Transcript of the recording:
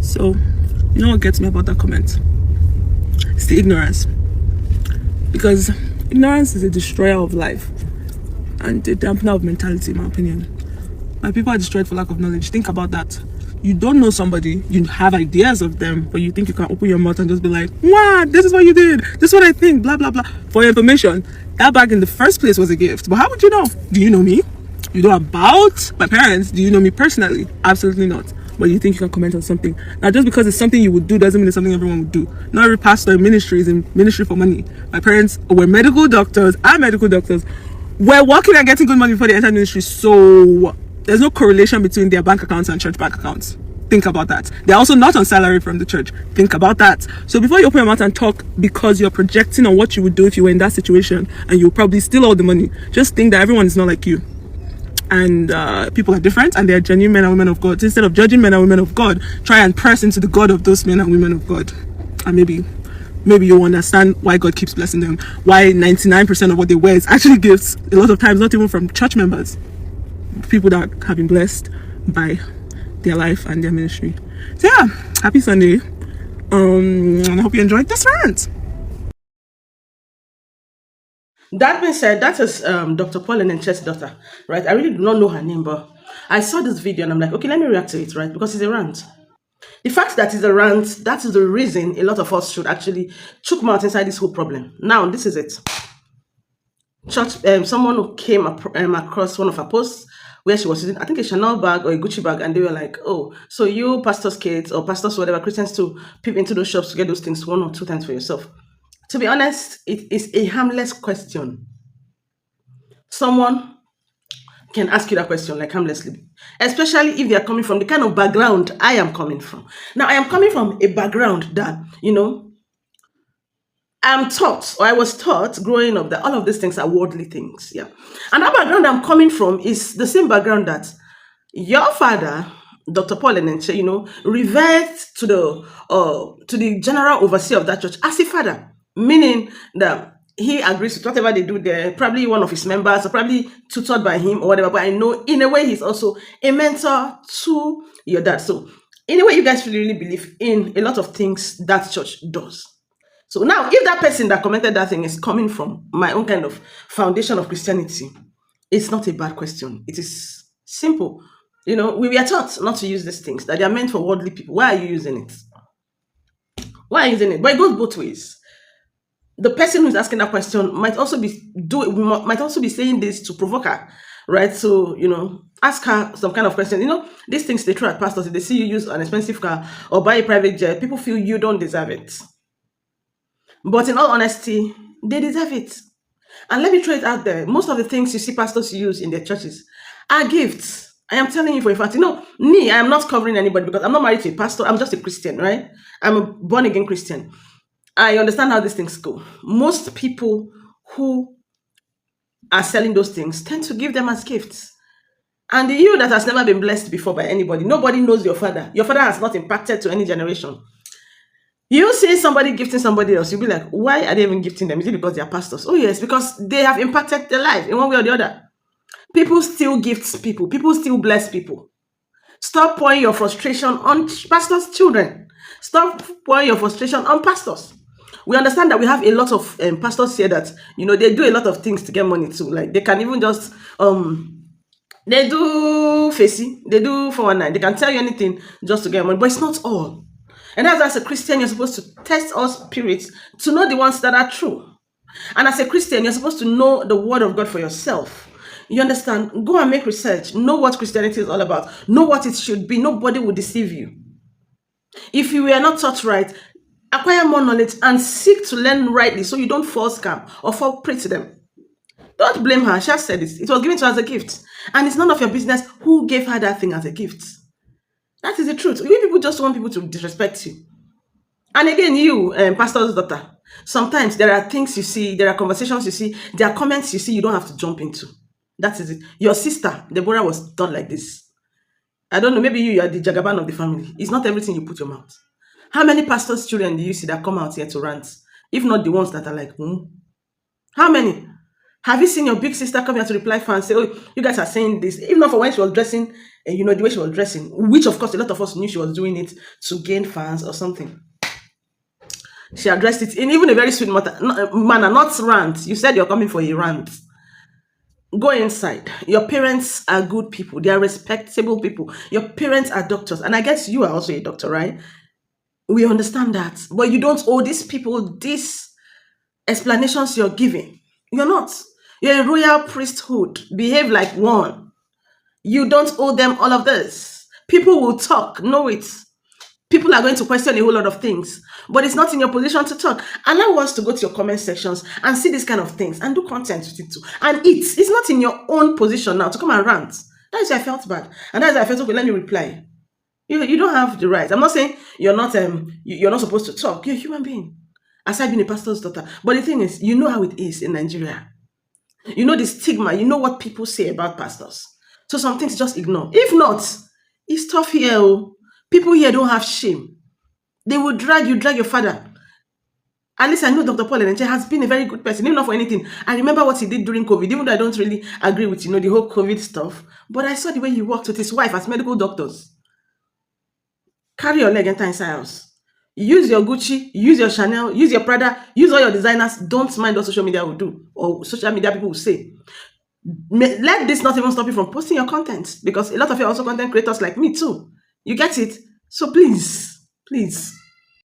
So, you know what gets me about that comment? It's the ignorance. Because ignorance is a destroyer of life and a dampener of mentality, in my opinion. My people are destroyed for lack of knowledge. Think about that. You don't know somebody, you have ideas of them, but you think you can open your mouth and just be like, wow, this is what you did, this is what I think, blah, blah, blah. For your information, that bag in the first place was a gift. But how would you know? Do you know me? You know about my parents? Do you know me personally? Absolutely not. But you think you can comment on something. Now, just because it's something you would do doesn't mean it's something everyone would do. Not every pastor in ministry is in ministry for money. My parents were medical doctors, I'm medical doctors. We're working and getting good money before they enter ministry. So there's no correlation between their bank accounts and church bank accounts. Think about that. They're also not on salary from the church. Think about that. So before you open your mouth and talk because you're projecting on what you would do if you were in that situation and you'll probably steal all the money, just think that everyone is not like you. And people are different and they're genuine men and women of God. So instead of judging men and women of God, try and press into the God of those men and women of God. And maybe you'll understand why God keeps blessing them. Why 99% of what they wear is actually gifts. A lot of times, not even from church members. People that have been blessed by their life and their ministry. So yeah, happy Sunday. And I hope you enjoyed this rant. That being said, that is Dr. Paul Enenche's daughter, right? I really do not know her name, but I saw this video and I'm like, okay, let me react to it, right? Because it's a rant. The fact that it's a rant, that is the reason a lot of us should actually choke mouth inside this whole problem. Now, this is it. Church, someone who came across one of her posts where she was using, I think, a Chanel bag or a Gucci bag, and they were like, oh, so you pastors' kids or pastors, whatever, Christians to peep into those shops to get those things 1 or 2 times for yourself. To be honest, it is a harmless question. Someone can ask you that question like harmlessly, especially if they are coming from the kind of background I am coming from. Now, I am coming from a background that, I'm taught, or I was taught growing up, that all of these things are worldly things. Yeah. And that background I'm coming from is the same background that your father, Dr. Paul Enenche, reverts to the general overseer of that church as a father, meaning that he agrees with whatever they do there. Probably one of his members, or probably tutored by him or whatever. But I know in a way he's also a mentor to your dad. So in a way, you guys really believe in a lot of things that church does. So now, if that person that commented that thing is coming from my own kind of foundation of Christianity, it's not a bad question. It is simple. We were taught not to use these things, that they are meant for worldly people. Why are you using it? Why are you using it? But it goes both ways. The person who's asking that question might also be saying this to provoke her, right? So, ask her some kind of question. These things they throw at pastors, if they see you use an expensive car or buy a private jet, people feel you don't deserve it. But in all honesty, they deserve it. And let me throw it out there. Most of the things you see pastors use in their churches are gifts. I am telling you for a fact. Me, I am not covering anybody because I'm not married to a pastor. I'm just a Christian, right? I'm a born-again Christian. I understand how these things go. Most people who are selling those things tend to give them as gifts. And you that has never been blessed before by anybody, nobody knows your father. Your father has not impacted to any generation. You see somebody gifting somebody else, you'll be like, why are they even gifting them? Is it because they are pastors? Oh, yes, because they have impacted their life in one way or the other. People still gift people. People still bless people. Stop pouring your frustration on pastors' children. Stop pouring your frustration on pastors. We understand that we have a lot of pastors here that, they do a lot of things to get money too. Like they can even just, they do facey, they do 419. They can tell you anything just to get money, but it's not all. And as a Christian, you're supposed to test all spirits to know the ones that are true. And as a Christian, you're supposed to know the word of God for yourself. You understand? Go and make research. Know what Christianity is all about. Know what it should be. Nobody will deceive you. If you were not taught right, acquire more knowledge and seek to learn rightly so you don't fall scam or fall prey to them. Don't blame her. She has said it. It was given to her as a gift. And it's none of your business who gave her that thing as a gift. That is the truth. You people just want people to disrespect you. And again, you, pastor's daughter, sometimes there are things you see, there are conversations you see, there are comments you see you don't have to jump into. That is it. Your sister, Deborah, was done like this. I don't know, maybe you are the Jagaban of the family. It's not everything you put your mouth. How many pastors' children do you see that come out here to rant? If not the ones that are like, How many? Have you seen your big sister come here to reply fans say, "Oh, you guys are saying this"? Even not for when she was dressing, the way she was dressing, which of course a lot of us knew she was doing it to gain fans or something. She addressed it in even a very sweet manner, not rant. You said you're coming for a rant. Go inside. Your parents are good people. They are respectable people. Your parents are doctors. And I guess you are also a doctor, right? We understand that. But you don't owe these people these explanations you're giving. You're not. You're a royal priesthood. Behave like one. You don't owe them all of this. People will talk. Know it. People are going to question a whole lot of things, but it's not in your position to talk. Allow us to go to your comment sections and see these kind of things and do content with it too. And it's not in your own position now to come and rant. That is why I felt bad. And that is why I felt, okay, let me reply. You don't have the right. I'm not saying you're not supposed to talk. You're a human being. Aside being a pastor's daughter. But the thing is, you know how it is in Nigeria. You know the stigma. You know what people say about pastors. So some things just ignore. If not, it's tough here. Oh. People here don't have shame. They will drag your father. At least I know Dr. Paul Enenche has been a very good person, even not for anything. I remember what he did during COVID, even though I don't really agree with, the whole COVID stuff. But I saw the way he worked with his wife as medical doctors. Carry your leg, enter inside house. Use your Gucci, use your Chanel, use your Prada, use all your designers. Don't mind what social media will do or social media people will say. Let this not even stop you from posting your content, because a lot of you are also content creators like me too. You get it? So please,